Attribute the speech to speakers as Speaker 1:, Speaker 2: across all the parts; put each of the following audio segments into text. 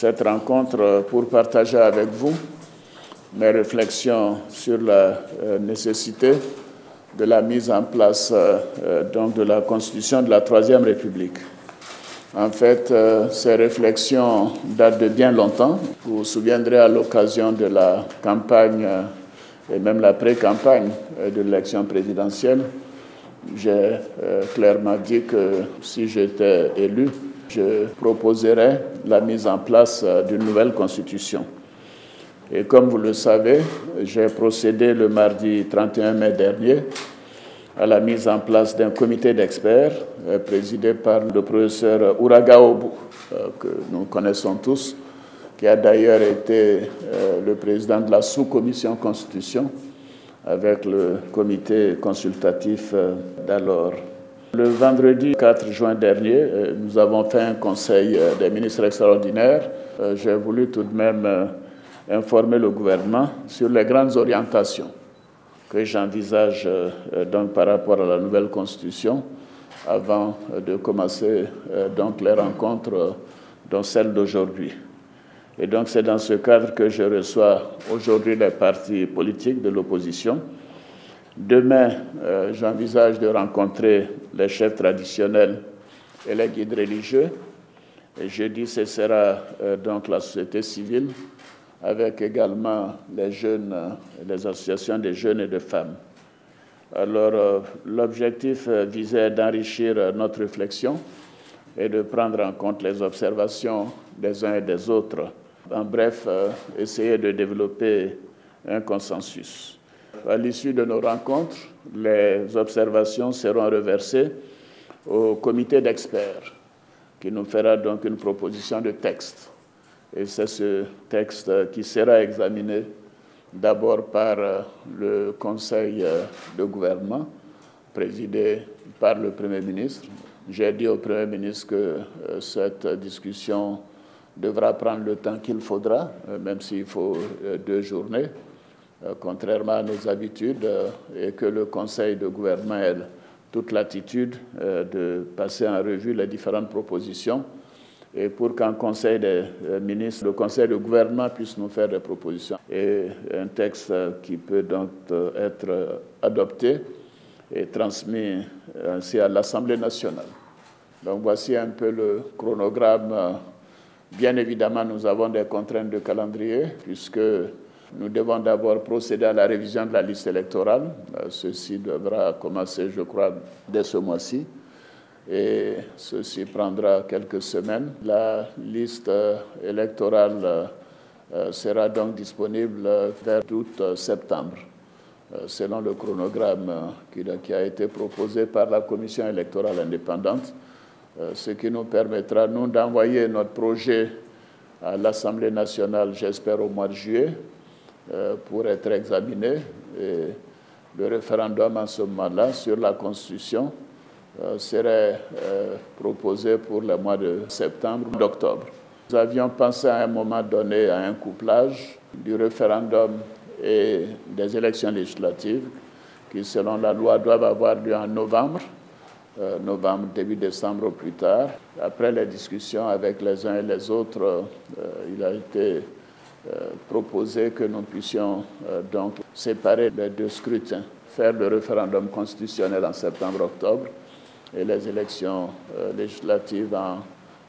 Speaker 1: cette rencontre pour partager avec vous mes réflexions sur la nécessité de la mise en place donc de la Constitution de la Troisième République. En fait, ces réflexions datent de bien longtemps. Vous vous souviendrez à l'occasion de la campagne et même la pré-campagne de l'élection présidentielle, j'ai clairement dit que si j'étais élu, je proposerais la mise en place d'une nouvelle constitution. Et comme vous le savez, j'ai procédé le mardi 31 mai dernier à la mise en place d'un comité d'experts présidé par le professeur Ouraga Obu, que nous connaissons tous, qui a d'ailleurs été le président de la sous-commission Constitution avec le comité consultatif d'alors. Le vendredi 4 juin dernier, nous avons fait un conseil des ministres extraordinaires. J'ai voulu tout de même informer le gouvernement sur les grandes orientations que j'envisage donc par rapport à la nouvelle Constitution avant de commencer donc les rencontres dont celle d'aujourd'hui. Et donc c'est dans ce cadre que je reçois aujourd'hui les partis politiques de l'opposition. Demain, j'envisage de rencontrer les chefs traditionnels et les guides religieux. Et jeudi, ce sera donc la société civile, avec également les jeunes, les associations des jeunes et de femmes. Alors, l'objectif visait d'enrichir notre réflexion et de prendre en compte les observations des uns et des autres. En bref, essayer de développer un consensus. À l'issue de nos rencontres, les observations seront reversées au comité d'experts qui nous fera donc une proposition de texte. Et c'est ce texte qui sera examiné d'abord par le Conseil de gouvernement, présidé par le Premier ministre. J'ai dit au Premier ministre que cette discussion devra prendre le temps qu'il faudra, même s'il faut 2 journées, contrairement à nos habitudes, et que le Conseil de gouvernement ait toute l'attitude de passer en revue les différentes propositions et pour qu'en Conseil des ministres, le Conseil de gouvernement puisse nous faire des propositions. Et un texte qui peut donc être adopté et transmis ainsi à l'Assemblée nationale. Donc voici un peu le chronogramme. Bien évidemment, nous avons des contraintes de calendrier puisque nous devons d'abord procéder à la révision de la liste électorale. Ceci devra commencer, je crois, dès ce mois-ci. Et ceci prendra quelques semaines. La liste électorale sera donc disponible vers août-septembre, selon le chronogramme qui a été proposé par la Commission électorale indépendante, ce qui nous permettra, nous, d'envoyer notre projet à l'Assemblée nationale, j'espère, au mois de juillet, pour être examiné. Et le référendum, en ce moment-là, sur la Constitution, serait proposé pour le mois de septembre ou d'octobre. Nous avions pensé à un moment donné à un couplage du référendum et des élections législatives qui, selon la loi, doivent avoir lieu en novembre, début décembre au plus tard. Après les discussions avec les uns et les autres, il a été proposé que nous puissions donc séparer les 2 scrutins, faire le référendum constitutionnel en septembre-octobre et les élections législatives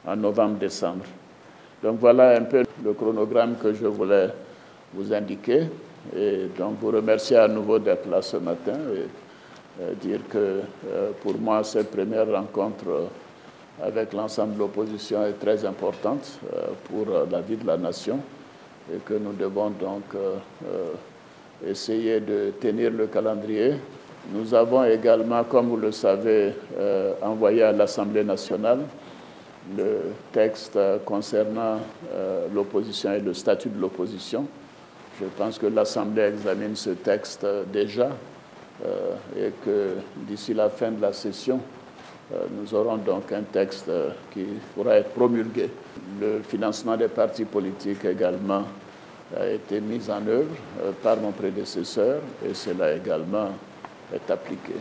Speaker 1: en novembre-décembre. Donc voilà un peu le chronogramme que je voulais vous indiquer. Et donc vous remercier à nouveau d'être là ce matin et dire que pour moi cette première rencontre avec l'ensemble de l'opposition est très importante pour la vie de la nation et que nous devons donc essayer de tenir le calendrier. Nous avons également, comme vous le savez, envoyé à l'Assemblée nationale le texte concernant l'opposition et le statut de l'opposition. Je pense que l'Assemblée examine ce texte déjà et que d'ici la fin de la session, nous aurons donc un texte qui pourra être promulgué. Le financement des partis politiques également a été mis en œuvre par mon prédécesseur et cela également est appliqué.